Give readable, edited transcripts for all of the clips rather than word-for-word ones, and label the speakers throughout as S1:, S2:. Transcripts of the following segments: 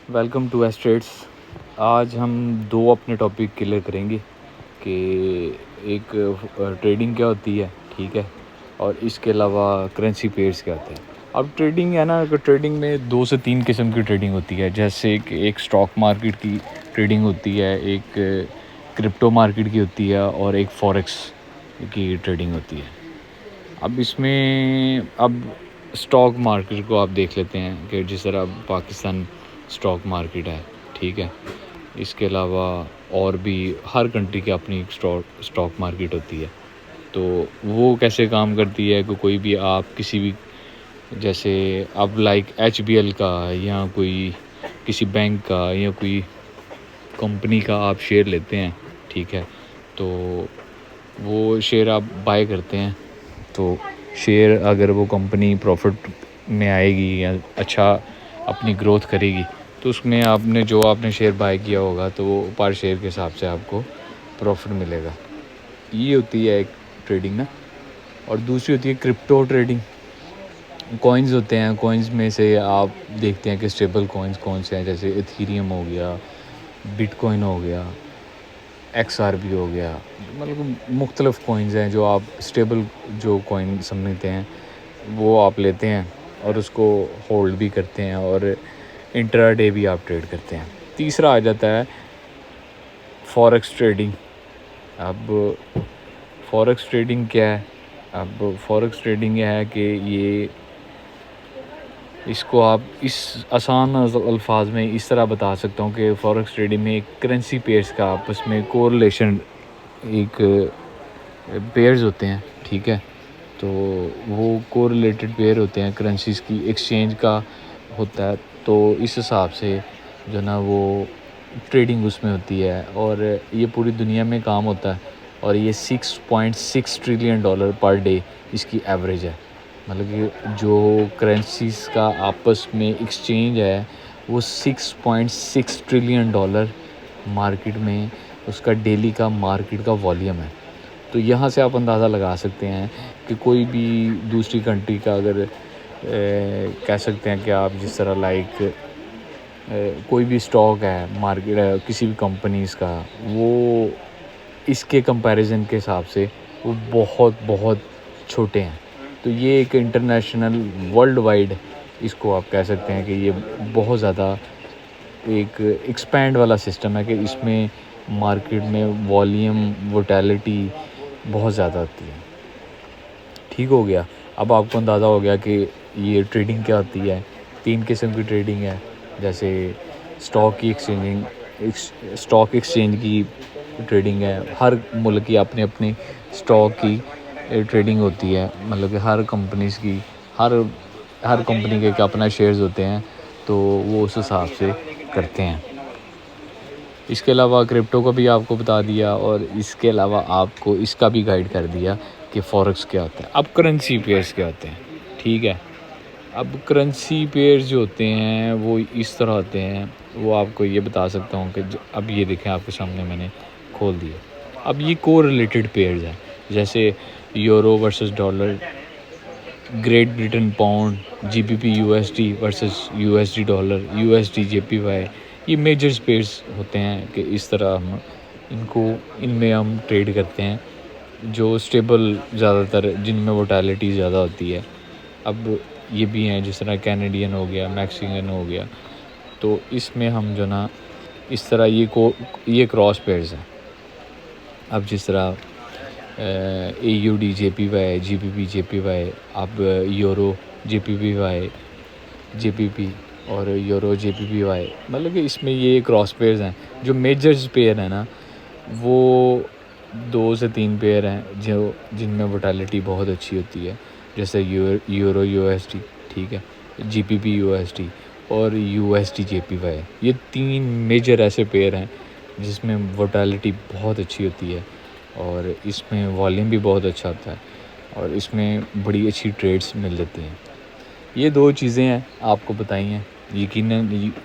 S1: Welcome to ایسٹریٹس. آج ہم دو اپنے ٹاپک کلیئر کریں گے کہ ایک ٹریڈنگ کیا ہوتی ہے, ٹھیک ہے, اور اس کے علاوہ کرنسی پیئرس کیا ہوتے ہیں. اب ٹریڈنگ ہے نا, ٹریڈنگ میں 2 سے 3 قسم کی ٹریڈنگ ہوتی ہے. جیسے کہ ایک اسٹاک مارکیٹ کی ٹریڈنگ ہوتی ہے, ایک کرپٹو مارکیٹ کی ہوتی ہے, اور ایک فوریکس کی ٹریڈنگ ہوتی ہے. اب اس میں اسٹاک مارکیٹ کو آپ دیکھ لیتے ہیں کہ جس طرح پاکستان اسٹاک مارکیٹ ہے, ٹھیک ہے. اس کے علاوہ اور بھی ہر کنٹری کی اپنی اسٹاک مارکیٹ ہوتی ہے. تو وہ کیسے کام کرتی ہے کہ کوئی بھی آپ کسی بھی, جیسے اب لائک HBL کا یا کوئی کسی بینک کا یا کوئی کمپنی کا آپ شیئر لیتے ہیں, ٹھیک ہے. تو وہ شیئر آپ بائی کرتے ہیں, تو شیئر اگر وہ کمپنی پروفٹ میں آئے گی یا اچھا اپنی گروتھ کرے گی تو اس میں آپ نے شیئر بائی کیا ہوگا تو وہ پر شیئر کے حساب سے آپ کو پروفٹ ملے گا. یہ ہوتی ہے ایک ٹریڈنگ نا. اور دوسری ہوتی ہے کرپٹو ٹریڈنگ. کوائنز ہوتے ہیں, کوائنز میں سے آپ دیکھتے ہیں کہ اسٹیبل کوائنز کون سے ہیں, جیسے ایتھیریم ہو گیا, بٹ کوائن ہو گیا, XRP ہو گیا. مطلب مختلف کوائنز ہیں جو آپ اسٹیبل جو کوائن سمجھتے ہیں وہ آپ لیتے ہیں اور اس کو ہولڈ بھی کرتے ہیں, اور انٹرا ڈے بھی آپ ٹریڈ کرتے ہیں. تیسرا آ جاتا ہے فوریکس ٹریڈنگ. اب فوریکس ٹریڈنگ کیا ہے؟ اب فوریکس ٹریڈنگ یہ ہے کہ اس کو آپ اس آسان الفاظ میں اس طرح بتا سکتا ہوں کہ فوریکس ٹریڈنگ میں ایک کرنسی پیئرس کا آپس میں کوریلیشن, ایک پیئرز ہوتے ہیں, ٹھیک ہے. تو وہ کوریلیٹڈ پیئر ہوتے ہیں, کرنسیز کی ایکسچینج کا ہوتا ہے. تو اس حساب سے جو نا وہ ٹریڈنگ اس میں ہوتی ہے, اور یہ پوری دنیا میں کام ہوتا ہے. اور یہ $6.6 ٹریلین پر ڈے اس کی ایوریج ہے. مطلب کہ جو کرنسیز کا آپس میں ایکسچینج ہے وہ $6.6 ٹریلین مارکیٹ میں اس کا ڈیلی کا مارکیٹ کا والیوم ہے. تو یہاں سے آپ اندازہ لگا سکتے ہیں کہ کوئی بھی دوسری کنٹری کا اگر کہہ سکتے ہیں کہ آپ جس طرح لائک کوئی بھی اسٹاک ہے مارکیٹ کسی بھی کمپنیز کا, وہ اس کے کمپیریزن کے حساب سے وہ بہت بہت چھوٹے ہیں. تو یہ ایک انٹرنیشنل ورلڈ وائڈ اس کو آپ کہہ سکتے ہیں کہ یہ بہت زیادہ ایک ایکسپینڈ والا سسٹم ہے کہ اس میں مارکیٹ میں والیوم ووٹیلیٹی بہت زیادہ ہوتی ہے. ٹھیک ہو گیا. اب آپ کو اندازہ ہو گیا کہ یہ ٹریڈنگ کیا ہوتی ہے. 3 قسم کی ٹریڈنگ ہے, جیسے اسٹاک ایکسچینج کی ٹریڈنگ ہے. ہر ملک کی اپنی اپنی اسٹاک کی ٹریڈنگ ہوتی ہے. مطلب کہ ہر کمپنیز کی ہر کمپنی کے اپنا شیئرز ہوتے ہیں, تو وہ اس حساب سے کرتے ہیں. اس کے علاوہ کرپٹو کو بھی آپ کو بتا دیا, اور اس کے علاوہ آپ کو اس کا بھی گائیڈ کر دیا کہ فوریکس کیا ہوتا ہے. اب کرنسی پیئرس کیا ہوتے ہیں, ٹھیک ہے. اب کرنسی پیئرز جو ہوتے ہیں وہ اس طرح ہوتے ہیں, وہ آپ کو یہ بتا سکتا ہوں کہ اب یہ دیکھیں آپ کے سامنے میں نے کھول دیا. اب یہ کو ریلیٹڈ پیئرز ہیں, جیسے euro versus dollar, Great Britain pound, GBP USD versus USD dollar, USD JPY. یہ میجرز پیئرز ہوتے ہیں کہ اس طرح ان میں ہم ٹریڈ کرتے ہیں, جو اسٹیبل زیادہ تر جن میں ووٹیلیٹی زیادہ ہوتی ہے. اب یہ بھی ہیں جس طرح کینیڈین ہو گیا, میکسیکن ہو گیا. تو اس میں ہم جو نا اس طرح یہ کراس پیئرز ہیں. اب جس طرح AUD JPY, GBP JPY, اب یورو JPP اور یورو JPPY. مطلب کہ اس میں یہ کراس پیئرز ہیں. جو میجرز پیئر ہیں نا وہ 2 سے 3 پیئر ہیں جن میں ووٹیلیٹی بہت اچھی ہوتی ہے, جیسے یورو USD, ٹھیک ہے, GBP USD اور USD JPY. یہ 3 میجر ایسے پیئر ہیں جس میں ووٹیلیٹی بہت اچھی ہوتی ہے, اور اس میں والیوم بھی بہت اچھا ہوتا ہے, اور اس میں بڑی اچھی ٹریڈز مل جاتی ہیں. یہ 2 چیزیں ہیں آپ کو بتائی ہیں.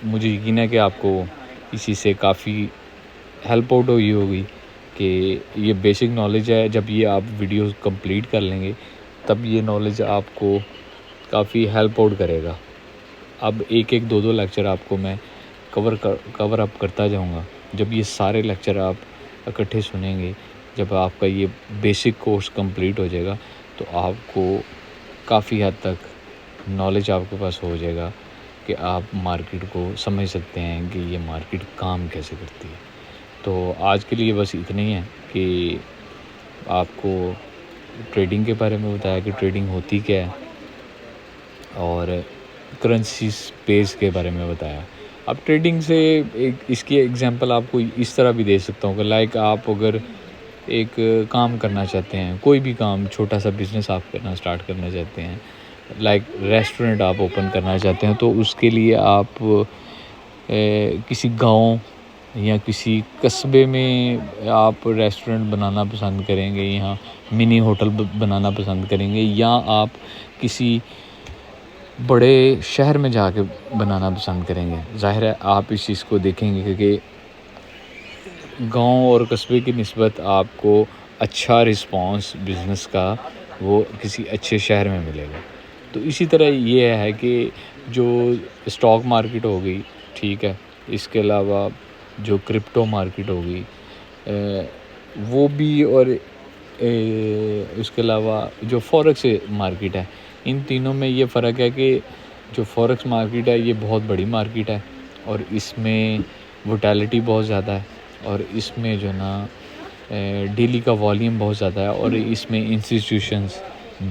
S1: مجھے یقین ہے کہ آپ کو اسی سے کافی ہیلپ آؤٹ ہوئی ہوگی کہ یہ بیسک نالج ہے. جب یہ آپ ویڈیوز کمپلیٹ کر لیں گے تب یہ نالج آپ کو کافی ہیلپ آؤٹ کرے گا. اب 1-2 لیکچر آپ کو میں کور اپ کرتا جاؤں گا. جب یہ سارے لیکچر آپ اکٹھے سنیں گے، جب آپ کا یہ بیسک کورس کمپلیٹ ہو جائے گا تو آپ کو کافی حد تک نالج آپ کے پاس ہو جائے گا کہ آپ مارکیٹ کو سمجھ سکتے ہیں کہ یہ مارکیٹ کام کیسے کرتی ہے. تو آج کے لیے بس اتنا ہی ہے کہ آپ کو ٹریڈنگ کے بارے میں بتایا کہ ٹریڈنگ ہوتی کیا ہے، اور کرنسی پیئرز کے بارے میں بتایا. اب ٹریڈنگ سے اس کی ایگزامپل آپ کو اس طرح بھی دے سکتا ہوں کہ لائک آپ اگر ایک کام کرنا چاہتے ہیں، کوئی بھی کام، چھوٹا سا بزنس آپ اسٹارٹ کرنا چاہتے ہیں، لائک ریسٹورنٹ آپ اوپن کرنا چاہتے ہیں، تو اس کے لیے آپ کسی گاؤں یا کسی قصبے میں آپ ریسٹورنٹ بنانا پسند کریں گے، یہاں منی ہوٹل بنانا پسند کریں گے، یا آپ کسی بڑے شہر میں جا کے بنانا پسند کریں گے. ظاہر ہے آپ اس چیز کو دیکھیں گے کہ گاؤں اور قصبے کی نسبت آپ کو اچھا رسپانس بزنس کا وہ کسی اچھے شہر میں ملے گا. تو اسی طرح یہ ہے کہ جو اسٹاک مارکیٹ ہو گئی، ٹھیک ہے، اس کے علاوہ جو کرپٹو مارکیٹ ہوگی وہ بھی، اور اس کے علاوہ جو فوریکس مارکیٹ ہے، ان تینوں میں یہ فرق ہے کہ جو فوریکس مارکیٹ ہے یہ بہت بڑی مارکیٹ ہے، اور اس میں ووٹیلٹی بہت زیادہ ہے، اور اس میں جو نا ڈیلی کا والیوم بہت زیادہ ہے، اور اس میں انسٹیٹیوشنز،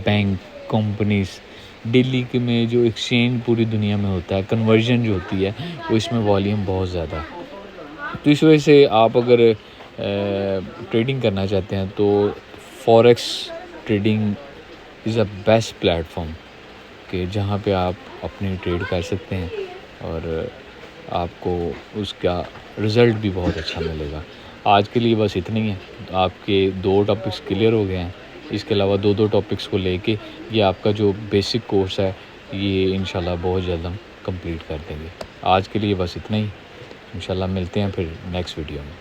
S1: بینک، کمپنیز، ڈیلی کے میں جو ایکسچینج پوری دنیا میں ہوتا ہے، کنورژن جو ہوتی ہے وہ اس میں والیوم بہت زیادہ ہے. تو اس وجہ سے آپ اگر ٹریڈنگ کرنا چاہتے ہیں تو forex trading is a best plate form کہ جہاں پہ آپ اپنی ٹریڈ کر سکتے ہیں، اور آپ کو اس کا رزلٹ بھی بہت اچھا ملے گا. آج کے لیے بس اتنا ہی ہے. آپ کے 2 ٹاپکس کلیئر ہو گئے ہیں. اس کے علاوہ 2 ٹاپکس کو لے کے یہ آپ کا جو بیسک کورس ہے یہ انشاءاللہ بہت جلد ہم کمپلیٹ کر دیں گے. آج کے لیے بس اتنا ہی. انشاءاللہ ملتے ہیں پھر نیکسٹ ویڈیو میں.